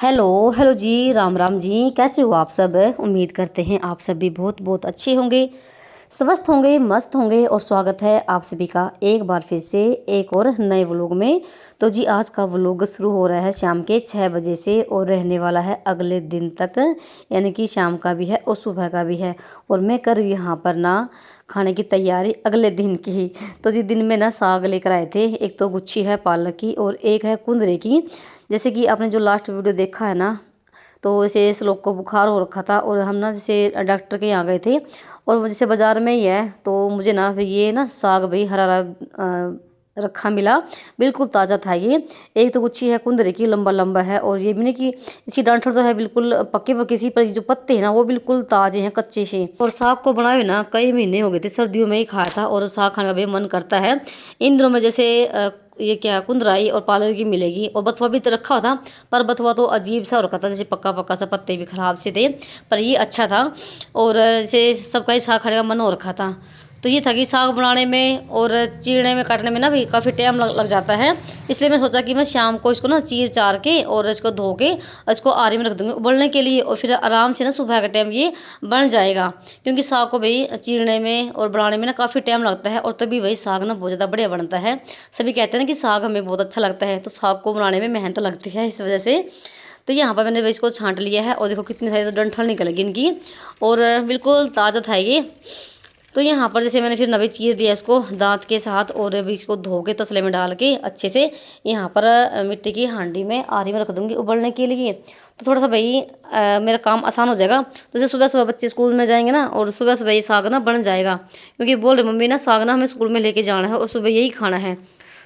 Hello hello जी, राम राम जी। कैसे हो आप सब? उम्मीद करते हैं आप सब भी बहुत बहुत अच्छे होंगे, स्वस्थ होंगे, मस्त होंगे। और स्वागत है आप सभी का एक बार फिर से एक और नए व्लॉग में। तो जी आज का व्लॉग शुरू हो रहा है शाम के 6 बजे से और रहने वाला है अगले दिन तक, यानी कि शाम का भी है और सुबह का भी है। और मैं कर रही हूँ यहाँ पर ना खाने की तैयारी अगले दिन की ही। तो जी दिन में ना साग लेकर आए थे, एक तो गुच्छी है पालक की और एक है कुंदरे की। जैसे कि आपने जो लास्ट वीडियो देखा है ना, तो इसे श्लोक को बुखार हो रखा था और हम ना जैसे डॉक्टर के यहाँ गए थे और वो जैसे बाज़ार में ही है। तो मुझे ना फिर ये ना साग भाई हरा हरा रखा मिला, बिल्कुल ताज़ा था ये। एक तो गुच्छी है कुंदरे की, लंबा लंबा है, और ये भी नहीं कि इसकी डांठल तो है बिल्कुल पक्के पक्के सी, पर जो पत्ते हैं ना वो बिल्कुल ताज़े हैं, कच्चे से। और साग को बनाए हुए ना कई महीने हो गए थे, सर्दियों में ही खाया था और साग खाने का भी मन करता है इन दिनों में। जैसे ये क्या कुंदराई और पालक की मिलेगी, और बथुआ भी तो रखा हुआ था, पर बथुआ तो अजीब सा रखा था, जैसे पक्का पक्का सा, पत्ते भी खराब से थे, पर ये अच्छा था। और जैसे सबका ही साग खाने का मन हो रखा था। तो ये था कि साग बनाने में और चीरने में काटने में ना भी काफ़ी टाइम लग जाता है। इसलिए मैं सोचा कि मैं शाम को इसको ना चीर चार के और इसको धो के इसको आरी में रख दूँगी उबलने के लिए, और फिर आराम से ना सुबह के टाइम ये बन जाएगा। क्योंकि साग को भाई चीरने में और बनाने में ना काफ़ी टाइम लगता है, और तभी भाई साग ना बहुत ज़्यादा बढ़िया बनता है। सभी कहते हैं ना कि साग हमें बहुत अच्छा लगता है, तो साग को बनाने में मेहनत लगती है इस वजह से। तो यहाँ पर मैंने भाई इसको छांट लिया है, और देखो कितनी सारी तो डंठल निकल गई इनकी, और बिल्कुल ताज़ा था ये। तो यहाँ पर जैसे मैंने फिर नवे चीर दिया इसको दांत के साथ, और अभी इसको धो के तसले में डाल के अच्छे से यहाँ पर मिट्टी की हांडी में आरी में रख दूँगी उबलने के लिए। तो थोड़ा सा भाई मेरा काम आसान हो जाएगा। तो जैसे सुबह सुबह बच्चे स्कूल में जाएंगे ना, और सुबह सुबह ये साग ना बन जाएगा, क्योंकि बोल रहे मम्मी ना साग ना हमें स्कूल में लेके जाना है और सुबह यही खाना है।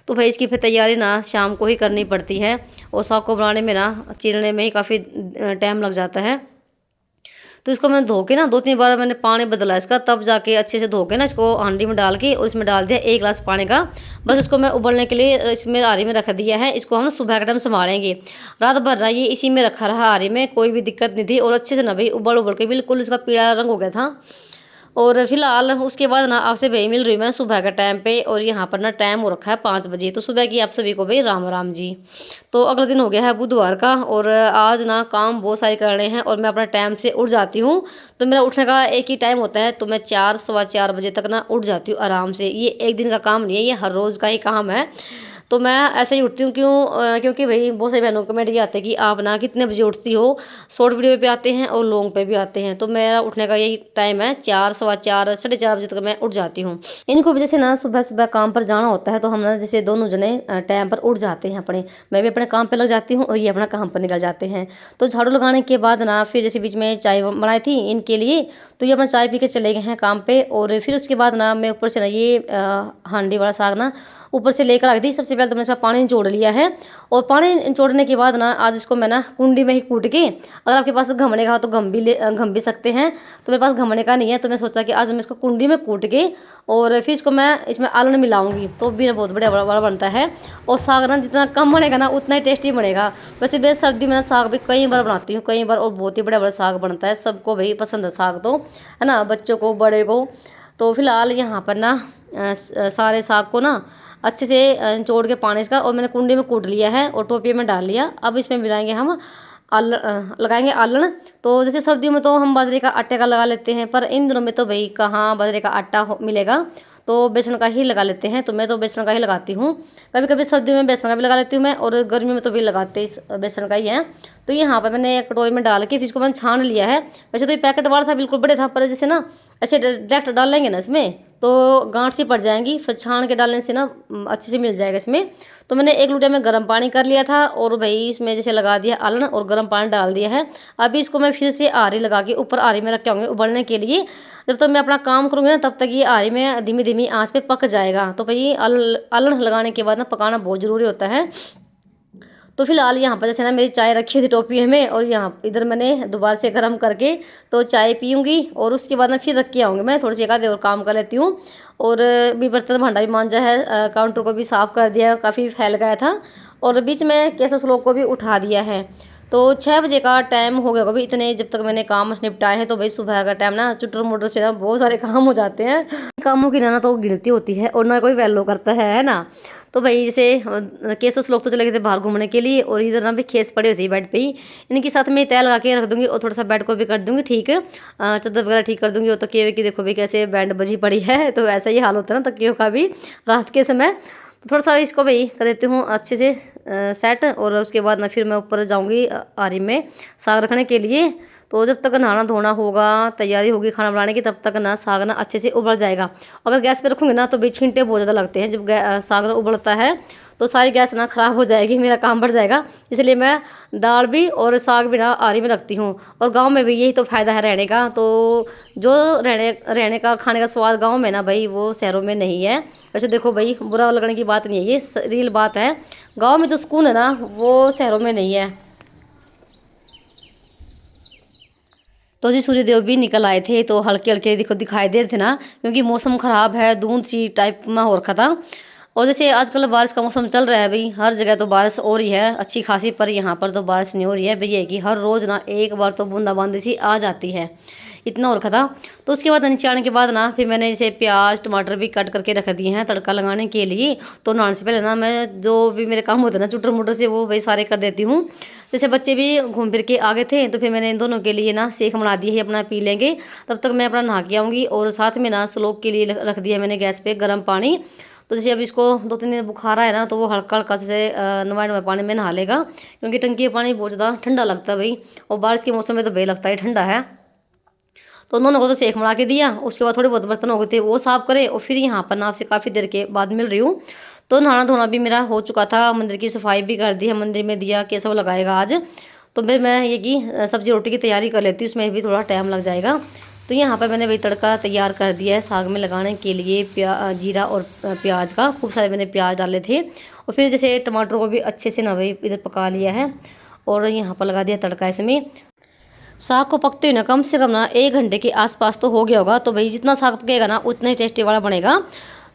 तो भाई इसकी फिर तैयारी ना शाम को ही करनी पड़ती है, और साग को बनाने में ना चीरने में ही काफ़ी टाइम लग जाता है। तो इसको मैंने धो के ना 2-3 बार मैंने पानी बदला इसका, तब जाके अच्छे से धो के ना इसको हांडी में डाल के और इसमें डाल दिया 1 गिलास पानी का। बस इसको मैं उबलने के लिए इसमें आरी में रख दिया है। इसको हम ना सुबह के टाइम संभालेंगे, रात भर ना ये इसी में रखा रहा आरी में, कोई भी दिक्कत नहीं थी। और अच्छे से ना भाई उबल उबल के बिल्कुल इसका पीला रंग हो गया था। और फिलहाल उसके बाद ना आपसे भाई मिल रही मैं सुबह का टाइम पे, और यहाँ पर ना टाइम हो रखा है 5 बजे। तो सुबह की आप सभी को भाई राम राम जी। तो अगला दिन हो गया है बुधवार का, और आज ना काम बहुत सारे करने हैं, और मैं अपना टाइम से उठ जाती हूँ। तो मेरा उठने का एक ही टाइम होता है, तो मैं 4 सवा 4 बजे तक ना उठ जाती हूँ आराम से। ये एक दिन का काम नहीं है, ये हर रोज़ का ही काम है। तो मैं ऐसे ही उठती हूँ, क्योंकि भाई बहुत सारी बहनों को कमेंट ये आते हैं कि आप ना कितने बजे उठती हो। शॉर्ट वीडियो पे आते हैं और लॉन्ग पे भी आते हैं। तो मेरा उठने का यही टाइम है, 4 सवा 4 साढ़े 4 बजे तक मैं उठ जाती हूँ। इनको वजह से ना सुबह सुबह काम पर जाना होता है, तो हम ना जैसे दोनों जने टाइम पर उठ जाते हैं अपने। मैं भी अपने काम पर लग जाती हूँ और ये अपना काम पर निकल जाते हैं। तो झाड़ू लगाने के बाद ना फिर जैसे बीच में चाय बनाई थी इनके लिए, तो ये अपना चाय पी के चले गए हैं काम पे। और फिर उसके बाद ना मैं ऊपर से ना ये हांडी वाला साग ना ऊपर से लेकर आ गई थी। सबसे पहले तो मैंने इसका पानी निचोड़ लिया है, और पानी निचोड़ने के बाद ना आज इसको मैं ना कुंडी में ही कूट के, अगर आपके पास घमने का हो तो घम भी सकते हैं। तो मेरे पास घमने का नहीं है, तो मैं सोचा कि आज मैं इसको कुंडी में कूट के और फिर इसको मैं इसमें आलन मिलाऊंगी, तो भी बहुत बढ़िया बड़ा बनता है। और साग ना जितना कम बनेगा ना उतना ही टेस्टी बनेगा। वैसे मैं सर्दी में ना साग भी कई बार बनाती हूँ, कई बार, और बहुत ही बड़ा बड़ा साग बनता है। सबको भाई पसंद है साग, तो है ना, बच्चों को बड़े को। तो फिलहाल यहाँ पर ना सारे साग को ना अच्छे से निचोड़ के पानी इसका, और मैंने कुंडी में कूट लिया है और टोपिए में डाल लिया। अब इसमें मिलाएंगे हम लगाएंगे आलण। तो जैसे सर्दियों में तो हम बाजरे का आटे का लगा लेते हैं, पर इन दिनों में तो भाई कहाँ बाजरे का आटा मिलेगा, तो बेसन का ही लगा लेते हैं। तो मैं तो बेसन का ही लगाती हूँ। कभी कभी सर्दियों में बेसन का भी लगा लेती हूँ मैं, और गर्मियों में तो भी लगाते इस बेसन का ही है। तो यहाँ पर मैंने एक कटोरी में डाल के फिर इसको मैंने छान लिया है। वैसे तो ये पैकेट वाला था, बिल्कुल बड़े था, पर जैसे ना ऐसे डायरेक्ट डाल लेंगे ना इसमें तो गांठ सी पड़ जाएंगी, फिर छान के डालने से ना अच्छे से मिल जाएगा इसमें। तो मैंने एक लोटे में गर्म पानी कर लिया था, और भाई इसमें जैसे लगा दिया आलन और गर्म पानी डाल दिया है। अभी इसको मैं फिर से आरी लगा के ऊपर आरी में रख के आऊँगी उबलने के लिए। जब तक मैं अपना काम करूँगी ना तब तक ये आरी में धीमी धीमी आंच पे पक जाएगा। तो भाई आलन लगाने के बाद ना पकाना बहुत ज़रूरी होता है। तो फिलहाल यहाँ पर जैसे ना मेरी चाय रखी थी टोपी में, और यहाँ इधर मैंने दोबारा से गर्म करके तो चाय पीऊँगी, और उसके बाद ना फिर रख के आऊँगी। मैं थोड़ी सी एक आधे और काम कर लेती हूँ, और भी बर्तन भांडा भी मांजा है, काउंटर को भी साफ़ कर दिया, काफ़ी फैल गया था। और बीच में कैसे स्लोक को भी उठा दिया है। तो 6 बजे का टाइम हो गया भाई, इतने जब तक मैंने काम निपटाए हैं। तो भाई सुबह का टाइम ना चुटर मुटर से ना बहुत सारे काम हो जाते हैं। कामों की ना तो गिनती होती है और ना कोई वैल्यू करता है ना। तो भाई जैसे केसस लोग तो चले गए थे बाहर घूमने के लिए, और इधर ना भी खेस पड़ी होती है बेड पे ही। इनके साथ में तय लगा के रख दूंगी और थोड़ा सा बेड को भी कर दूंगी ठीक, चादर वगैरह ठीक कर दूंगी। और तकिए की देखो भाई कैसे बैंड बजी पड़ी है, तो ऐसा ही हाल होता है ना तकियों का भी रात के समय। तो थोड़ा सा इसको भाई कर देती हूँ अच्छे से सेट, और उसके बाद ना फिर मैं ऊपर जाऊँगी आरी में साग रखने के लिए। तो जब तक नहाना धोना होगा, तैयारी होगी खाना बनाने की, तब तक ना साग ना अच्छे से उबल जाएगा। अगर गैस पे रखूँगी ना तो भाई छींटे बहुत ज़्यादा लगते हैं। जब साग ना उबलता है तो सारी गैस ना ख़राब हो जाएगी, मेरा काम बढ़ जाएगा। इसलिए मैं दाल भी और साग भी ना आरी में रखती हूँ। और गांव में भी यही तो फ़ायदा है रहने का। तो जो रहने रहने का खाने का स्वाद गांव में ना भाई वो शहरों में नहीं है। वैसे देखो भाई बुरा लगने की बात नहीं है, ये रियल बात है। गाँव में जो सुकून है ना वो शहरों में नहीं है। तो जी सूर्यदेव भी निकल आए थे, तो हल्के हल्के देखो दिखाई दे रहे थे ना, क्योंकि मौसम ख़राब है, धुंध सी टाइप में हो रखा था। और जैसे आजकल बारिश का मौसम चल रहा है भाई, हर जगह तो बारिश हो रही है अच्छी खासी, पर यहाँ पर तो बारिश नहीं हो रही है भाई। ये कि हर रोज़ ना एक बार तो बूंदाबांदी सी आ जाती है, इतना हो रखा था। तो उसके बाद नीचे आने के बाद ना फिर मैंने जैसे प्याज टमाटर भी कट करके रख दिए हैं तड़का लगाने के लिए। तो नहाने से पहले ना मैं जो भी मेरे काम होते हैं ना चुटर मुटर से, वो भाई सारे कर देती हूँ। जैसे बच्चे भी घूम फिर के आ गए थे, तो फिर मैंने इन दोनों के लिए ना सेक बना दी है, अपना पी लेंगे। तब तक मैं अपना नहा के आऊँगी। और साथ में ना सलोक के लिए रख दिया मैंने गैस पे गर्म पानी। तो जैसे अब इसको 2-3 दिन बुखार है ना, तो वो हल्का हल्का से नवाए नवाए पानी में नहा लेगा, क्योंकि टंकी का पानी बहुत ज़्यादा ठंडा लगता है भाई। और बारिश के मौसम में तो भाई लगता है ठंडा है। तो दोनों को तो सेक बना के दिया। उसके बाद थोड़े बहुत बर्तन हो गए थे वो साफ करे, और फिर यहाँ पर ना आपसे काफ़ी देर के बाद मिल रही हूँ। तो नहाना धोना भी मेरा हो चुका था, मंदिर की सफाई भी कर दी है, मंदिर में दिया केसव लगाएगा आज। तो फिर मैं ये कि सब्जी रोटी की तैयारी कर लेती हूँ, उसमें भी थोड़ा टाइम लग जाएगा। तो यहाँ पर मैंने वही तड़का तैयार कर दिया है साग में लगाने के लिए, जीरा और प्याज का खूब सारे मैंने प्याज डाले थे। और फिर जैसे टमाटर को भी अच्छे से ना भाई इधर पका लिया है, और यहाँ पर लगा दिया तड़का इसमें। साग को पकते हुए ना कम से कम ना 1 घंटे के आसपास तो हो गया होगा। तो भाई जितना साग पकेगा ना उतना ही टेस्टी वाला बनेगा।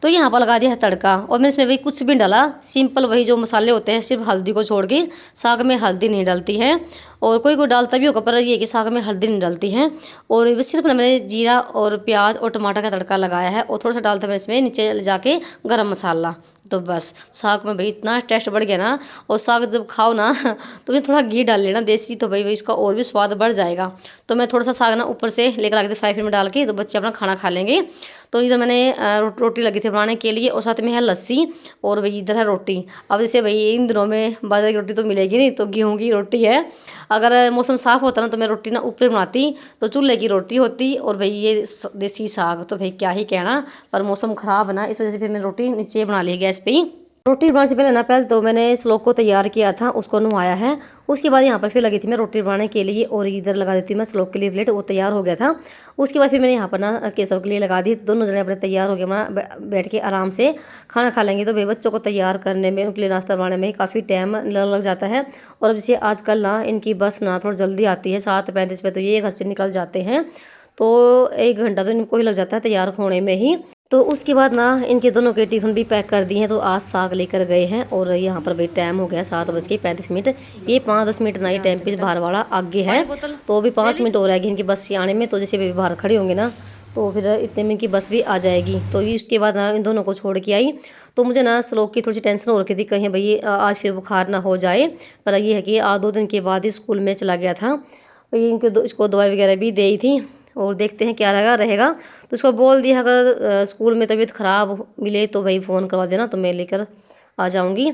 तो यहाँ पर लगा दिया है तड़का, और मैंने इसमें भाई कुछ भी डाला, सिंपल वही जो मसाले होते हैं, सिर्फ हल्दी को छोड़ के। साग में हल्दी नहीं डलती है, और कोई कोई डालता भी होगा, पर ये कि साग में हल्दी नहीं डलती है। और सिर्फ ना मैंने जीरा और प्याज और टमाटर का तड़का लगाया है, और थोड़ा सा डालता मैं इसमें नीचे जाके गरम मसाला। तो बस साग में भाई इतना टेस्ट बढ़ गया ना। और साग जब खाओ ना तो मैं थोड़ा घी डाल लेना देसी, तो भाई इसका और भी स्वाद बढ़ जाएगा। तो मैं थोड़ा सा साग ना ऊपर से लेकर आ गई थी फ्राई पैन में डाल के, तो बच्चे अपना खाना खा लेंगे। तो इधर मैंने रोटी लगी थी बनाने के लिए, और साथ में है लस्सी, और भाई इधर है रोटी। अब जैसे भाई इन दिनों में बाजरे की रोटी तो मिलेगी नहीं, तो गेहूँ की रोटी है। अगर मौसम साफ़ होता ना तो मैं रोटी ना ऊपर बनाती, तो चूल्हे की रोटी होती, और भाई ये देसी साग तो भाई क्या ही कहना। पर मौसम ख़राब है ना, इस वजह से फिर मैंने रोटी नीचे बना ली गैस पे ही। रोटी बनाने से पहले ना पहले तो मैंने श्लोक को तैयार किया था, उसको नहवाया है। उसके बाद यहाँ पर फिर लगी थी मैं रोटी बनाने के लिए, और इधर लगा देती हूँ मैं श्लोक के लिए प्लेट, वो तैयार हो गया था। उसके बाद फिर मैंने यहाँ पर ना केसव के लिए लगा दी। तो दोनों जने अपने तैयार हो गए, अपना बैठ के आराम से खाना खा लेंगे। तो भाई बच्चों को तैयार करने में, उनके लिए नाश्ता बनाने में काफ़ी टाइम लग जाता है। और अब जैसे आजकल ना इनकी बस ना थोड़ी जल्दी आती है, 7:35 पे तो ये घर से निकल जाते हैं। तो 1 घंटा तो इनको ही लग जाता है तैयार होने में ही। तो उसके बाद ना इनके दोनों के टिफ़िन भी पैक कर दिए हैं, तो आज साग लेकर गए हैं। और यहाँ पर भाई टाइम हो गया 7:35। ये 5-10 मिनट ना ये टाइम पे बाहर वाला आगे है, तो अभी 5 मिनट हो रहेगी इनकी बस से आने में। तो जैसे भी बाहर खड़े होंगे ना, तो फिर इतने में इनकी बस भी आ जाएगी। तो ये उसके बाद ना इन दोनों को छोड़ के आई। तो मुझे ना श्लोक की थोड़ी सी टेंशन हो रखी थी, कहीं भाई आज फिर बुखार ना हो जाए। पर ये है कि आज 2 दिन के बाद ही स्कूल में चला गया था। तो ये इनको इसको दवाई वगैरह भी दी थी, और देखते हैं क्या रहेगा। तो उसको बोल दिया अगर स्कूल में तबीयत ख़राब मिले तो भाई फ़ोन करवा देना, तो मैं लेकर आ जाऊंगी।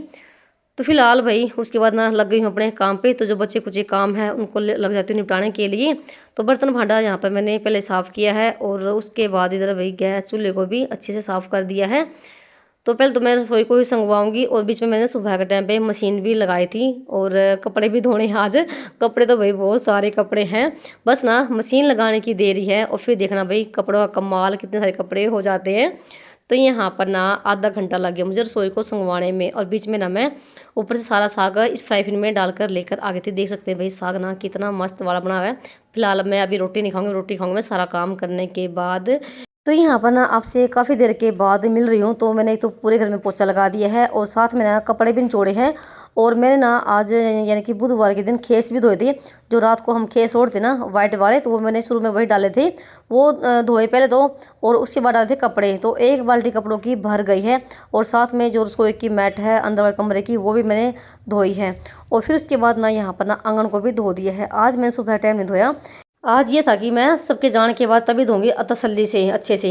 तो फिलहाल भाई उसके बाद ना लग गई हूँ अपने काम पे। तो जो बच्चे कुछ काम है उनको लग जाती हूँ निपटाने के लिए। तो बर्तन भांडा यहाँ पर मैंने पहले साफ़ किया है, और उसके बाद इधर भाई गैस चूल्हे को भी अच्छे से साफ़ कर दिया है। तो पहले तो मैं रसोई को ही संगवाऊंगी, और बीच में मैंने सुबह के टाइम पे मशीन भी लगाई थी, और कपड़े भी धोने हैं आज। कपड़े तो भाई बहुत सारे कपड़े हैं, बस ना मशीन लगाने की देरी है। और फिर देखना भाई कपड़ों का कमाल, कितने सारे कपड़े हो जाते हैं। तो यहाँ पर ना आधा घंटा लग गया मुझे रसोई को संगवाने में। और बीच में ना मैं ऊपर से सारा साग इस फ्राई पैन में डालकर लेकर आ गई थी। देख सकते हैं भाई साग ना कितना मस्त वाला बना हुआ है। फिलहाल मैं अभी रोटी नहीं खाऊंगी, रोटी खाऊंगी मैं सारा काम करने के बाद। तो यहाँ पर ना आपसे काफ़ी देर के बाद मिल रही हूँ, तो मैंने तो पूरे घर में पोछा लगा दिया है और साथ में ना कपड़े भी निचोड़े हैं। और मैंने ना आज यानी कि बुधवार के दिन खेस भी धोए थे। जो रात को हम खेस ओढ़ते ना वाइट वाले, तो वो मैंने शुरू में वही डाले थे। वो धोए पहले तो, और उसके बाद डाले थे कपड़े। तो एक बाल्टी कपड़ों की भर गई है। और साथ में जो रसोई की मैट है अंदर वाले कमरे की, वो भी मैंने धोई है। और फिर उसके बाद ना यहाँ पर ना आंगन को भी धो दिया है। आज मैंने सुबह टाइम नहीं धोया। आज ये था कि मैं सबके जाने के बाद तभी धोंगी तसल्ली से, अच्छे से।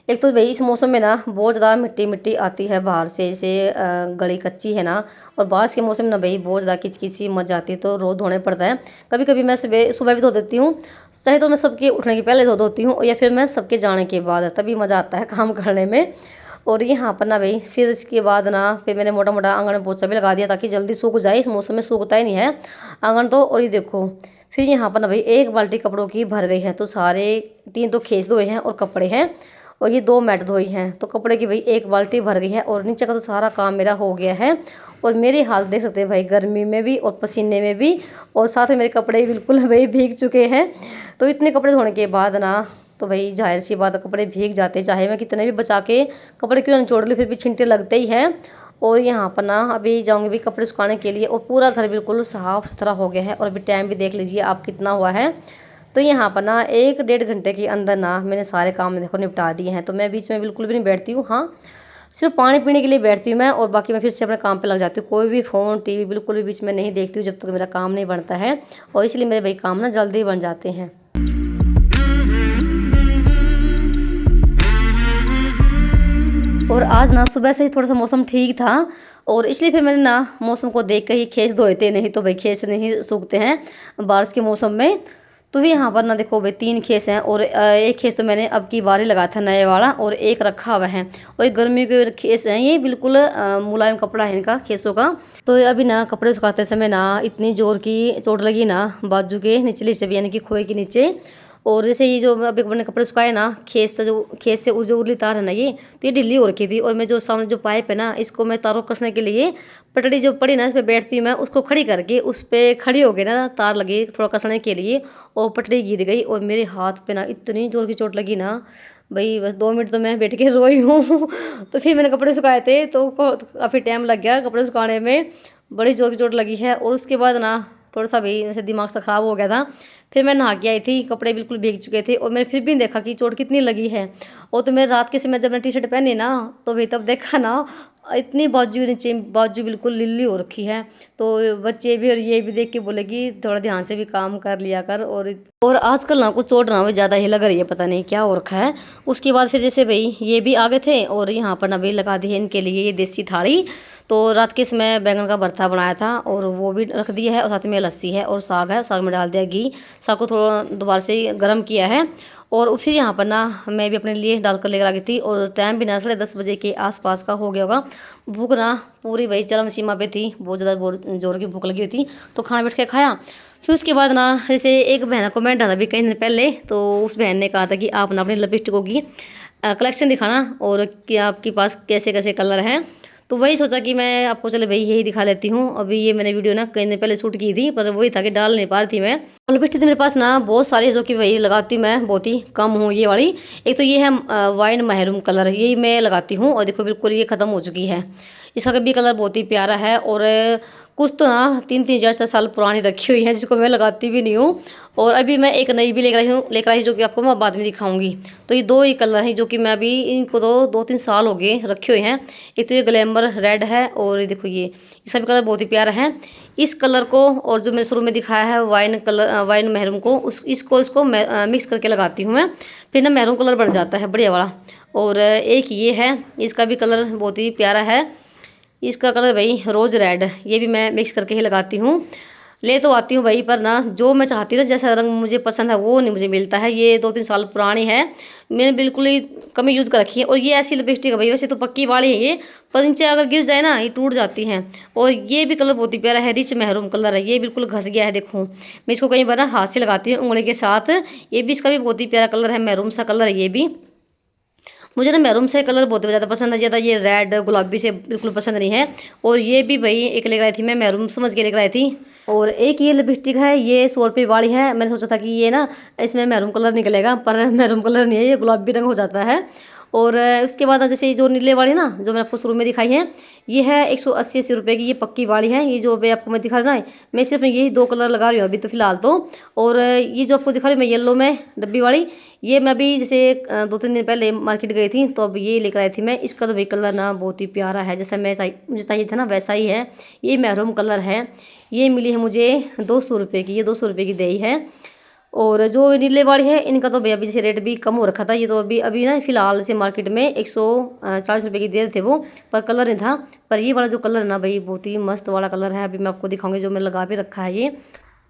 एक तो भाई इस मौसम में ना बहुत ज़्यादा मिट्टी मिट्टी आती है बाहर से, जैसे गली कच्ची है ना। और बारिश के मौसम में ना भाई बहुत ज़्यादा किचकिच सी मच जाती है, तो रोज़ धोने पड़ता है। कभी कभी मैं सुबह सुबह भी धो देती हूँ, चाहे तो मैं सबके उठने के पहले धो देती हूँ, या फिर मैं सबके जाने के बाद, तभी मज़ा आता है काम करने में। और यहाँ पर ना भाई फिर इसके बाद ना फिर मैंने मोटा मोटा आंगन में पोछा भी लगा दिया, ताकि जल्दी सूख जाए। इस मौसम में सूखता ही नहीं है आंगन तो। और ये देखो फिर यहाँ पर ना भाई एक बाल्टी कपड़ों की भर गई है। तो सारे 3 तो खेस धोए हैं और कपड़े हैं, और ये 2 मैट धोई हैं। तो कपड़े की भाई एक बाल्टी भर गई है, और नीचे का तो सारा काम मेरा हो गया है। और मेरी हालत देख सकते हैं भाई, गर्मी में भी और पसीने में भी, और साथ में मेरे कपड़े बिल्कुल भाई भीग चुके हैं। तो इतने कपड़े धोने के बाद ना, तो भाई जाहिर सी बात है कपड़े भीग जाते, चाहे मैं कितने भी बचा के कपड़े क्यों निचोड़ लूँ, फिर भी छींटे लगते ही हैं। और यहाँ पर ना अभी जाऊँगी भी कपड़े सुखाने के लिए, और पूरा घर बिल्कुल साफ़ सुथरा हो गया है। और अभी टाइम भी देख लीजिए आप कितना हुआ है। तो यहाँ पर ना 1 डेढ़ घंटे के अंदर ना मैंने सारे काम देखो निपटा दिए हैं। तो मैं बीच में बिल्कुल भी नहीं बैठती हूँ, हाँ सिर्फ पानी पीने के लिए बैठती हूँ मैं, और बाकी मैं फिर से अपने काम पे लग जाती हूँ। कोई भी फ़ोन टीवी बिल्कुल भी बीच में नहीं देखती हूँ जब तक मेरा काम नहीं बनता है। और इसलिए मेरे भाई काम ना जल्दी बन जाते हैं। और आज ना सुबह से ही थोड़ा सा मौसम ठीक था, और इसलिए फिर मैंने ना मौसम को देख कर ही खेस धोए थे, नहीं तो भाई खेस नहीं सूखते हैं बारिश के मौसम में। तो भी यहाँ पर ना देखो भाई 3 खेस हैं, और एक खेस तो मैंने अब की बार ही लगाया था नए वाला, और एक रखा हुआ है। और ये गर्मी के खेस हैं, ये बिल्कुल मुलायम कपड़ा है इनका खेसों का। तो अभी ना कपड़े सुखाते समय ना इतनी जोर की चोट लगी ना बाजू के निचले से भी, यानी कि खोए के नीचे। और जैसे ये जो अभी मैंने कपड़े सुखाए ना, खेत से जो उरली तार है ना, ये तो ये ढीली हो रखी थी। और मैं जो सामने जो पाइप है ना, इसको मैं तारों कसने के लिए पटड़ी जो पड़ी ना, इस पर बैठती हूँ मैं, उसको खड़ी करके उस पर खड़ी हो गई ना, तार लगी थोड़ा कसने के लिए, और पटड़ी गिर गई। और मेरे हाथ पे ना इतनी जोर की चोट लगी ना भाई, बस 2 मिनट तो मैं बैठ के रोई हूँ। तो फिर मैंने कपड़े सुखाए थे, तो काफ़ी टाइम लग गया कपड़े सुखाने में, बड़ी जोर की चोट लगी है। और उसके बाद ना थोड़ा सा भी वैसे दिमाग सा ख़राब हो गया था। फिर मैं नहा के आई थी, कपड़े बिल्कुल भीग चुके थे, और मैंने फिर भी देखा कि चोट कितनी लगी है। और तो मैं रात के समय जब मैं टी शर्ट पहनी ना, तो भाई तब देखा ना इतनी बाजू नीचे बाजू बिल्कुल लिल्ली हो रखी है। तो बच्चे भी और ये भी देख के बोले कि थोड़ा ध्यान से भी काम कर लिया कर। और आजकल ना कुछ चोट ना ज़्यादा ही लग रही है, पता नहीं क्या हो रखा है। उसके बाद फिर जैसे भाई ये भी आ गए थे, और यहाँ पर ना भाई लगा दी है इनके लिए ये देसी थाली। तो रात के समय बैंगन का भरता बनाया था, और वो भी रख दिया है, और साथ में लस्सी है और साग है, साग में डाल दिया घी। साग को थोड़ा दोबारा से गर्म किया है। और फिर यहाँ पर ना मैं भी अपने लिए डाल कर लेकर आ गई थी, और टाइम भी ना 10:30 बजे के आसपास का हो गया होगा। भूख ना पूरी भाई चरम सीमा पे थी, बहुत ज़्यादा जोर की भूख लगी हुई थी। तो खाना बैठ के खाया। फिर उसके बाद ना जैसे एक बहन को कमेंट आता भी कई दिन पहले, तो उस बहन ने कहा था कि आप ना अपनी लिपस्टिकों की कलेक्शन दिखाना, और कि आपके पास कैसे कैसे कलर हैं। तो वही सोचा कि मैं आपको चले भाई यही दिखा लेती हूँ। अभी ये मैंने वीडियो ना कई दिन पहले शूट की थी, पर वही था कि डाल नहीं पा रही थी मैं। लिपस्टिक मेरे पास ना बहुत सारी, जो कि भाई लगाती हूँ मैं बहुत ही कम हूँ ये वाली। एक तो ये है वाइन महरूम कलर, यही मैं लगाती हूँ, और देखो बिल्कुल ये ख़त्म हो चुकी है। इसका भी कलर बहुत ही प्यारा है। और कुछ तो ना 3-3 4 4 साल पुरानी रखी हुई है, जिसको मैं लगाती भी नहीं हूँ। और अभी मैं एक नई भी लेकर आई जो कि आपको मैं बाद में दिखाऊंगी। तो ये 2 ही कलर हैं जो कि मैं अभी इनको तो 2-3 साल हो गए रखे हुए हैं। एक तो ये ग्लैमर रेड है, और ये देखो ये इसका भी कलर बहुत ही प्यारा है। इस कलर को, और जो मैंने शुरू में दिखाया है वाइन कलर वाइन महरून को, इसको मिक्स करके लगाती हूँ मैं, फिर ना महरून कलर बन जाता है बढ़िया वाला। और एक ये है, इसका भी कलर बहुत ही प्यारा है। इसका कलर भाई रोज़ रेड, ये भी मैं मिक्स करके ही लगाती हूँ। ले तो आती हूँ भाई, पर ना जो मैं चाहती हूँ ना, जैसा रंग मुझे पसंद है वो नहीं मुझे मिलता है। ये 2-3 साल पुरानी है, मैंने बिल्कुल ही कम यूज़ कर रखी है। और ये ऐसी लिपस्टिक है भाई, वैसे तो पक्की वाली है ये, पर नीचे अगर गिर जाए ना ये टूट जाती हैं। और ये भी कलर बहुत ही प्यारा है, रिच महरूम कलर है, ये बिल्कुल घस गया है देखो। मैं इसको कई बार ना हाथ से लगाती हूँ उंगली के साथ। ये भी इसका भी बहुत ही प्यारा कलर है, महरूम सा कलर है ये भी। मुझे ना मैरून से कलर बहुत ज़्यादा पसंद है, ज़्यादा ये रेड गुलाबी से बिल्कुल पसंद नहीं है। और ये भी भाई एक लेकर आई थी मैं, मैरून समझ के लेकर आई थी। और एक ये लिपस्टिक है, ये 100 रुपये वाली है। मैंने सोचा था कि ये ना इसमें मैरून कलर निकलेगा, पर मैरून कलर नहीं है, ये गुलाबी रंग हो जाता है। और उसके बाद जैसे जो नीले वाली ना जो मैंने आपको शुरू में दिखाई है, ये है 180 रुपये की, ये पक्की वाली है। ये जो अभी आपको मैं दिखा रही हूँ ना, मैं सिर्फ यही 2 कलर लगा रही हूँ अभी तो फिलहाल तो। और ये जो आपको दिखा रही हूँ मैं येलो में डब्बी वाली, ये मैं अभी जैसे 2-3 दिन पहले मार्केट गई थी तो अब ये लेकर आई थी मैं। इसका तो भाई कलर ना बहुत ही प्यारा है, जैसा मुझे चाहिए था ना वैसा ही है। ये मैरून कलर है। ये मिली है मुझे 200 रुपये की, ये 200 रुपये की दी है। और जो नीले वाली है इनका तो भैया अभी जैसे रेट भी कम हो रखा था, ये तो अभी अभी ना फिलहाल से मार्केट में 140 रुपये की दे रहे थे वो, पर कलर नहीं था। पर ये वाला जो कलर है ना भाई बहुत ही मस्त वाला कलर है, अभी मैं आपको दिखाऊंगी जो मैं लगा भी रखा है ये।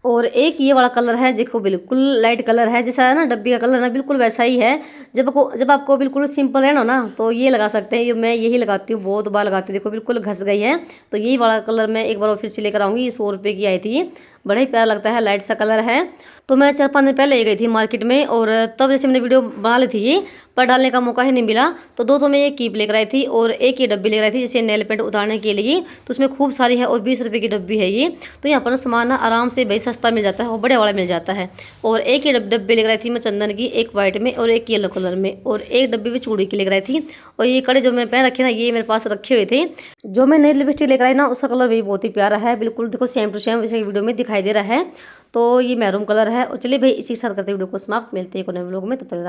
और एक ये वाला कलर है, देखो बिल्कुल लाइट कलर है, जैसा है ना डब्बी का कलर ना बिल्कुल वैसा ही है। जब आपको बिल्कुल सिंपल है ना तो ये लगा सकते हैं। ये मैं यही लगाती हूँ, बहुत बार लगाती हूँ, देखो बिल्कुल घस गई है। तो यही वाला कलर मैं एक बार और फिर से लेकर आऊँगी। ये 100 रुपये की आई थी, ये बड़ा ही प्यारा लगता है, लाइट सा कलर है। तो मैं 4-5 दिन पहले गई थी मार्केट में, और तब जैसे मैंने वीडियो बना ली थी ये, पर डालने का मौका ही नहीं मिला। तो तो मैं ये कीप लेकर आई थी और एक ये डब्बी लेकर आई थी जैसे नेल पेंट उतारने के लिए। तो उसमें खूब सारी है और 20 रुपये की डब्बी है ये। तो यहाँ पर सामान ना आराम से भाई सस्ता मिल जाता है और बड़े वाला मिल जाता है। और एक ये डब्बी लेकर आई थी मैं चंदन की, एक वाइट में और एक येलो कलर में, और एक डब्बी भी चूड़ी की लेकर आई थी। और ये कड़े जो मैंने पहन रखे ना ये मेरे पास रखे हुए थे। जो मैं नई लिपस्टिक लेकर आई ना उसका कलर भी बहुत ही प्यारा है, बिल्कुल देखो सेम टू सेम वैसे वीडियो में दिखाई दे रहा है। तो ये मैरून कलर है। और चलिए भाई इसी के साथ करते वीडियो को समाप्त, मिलते हैं एक नए व्लॉग में, तब तक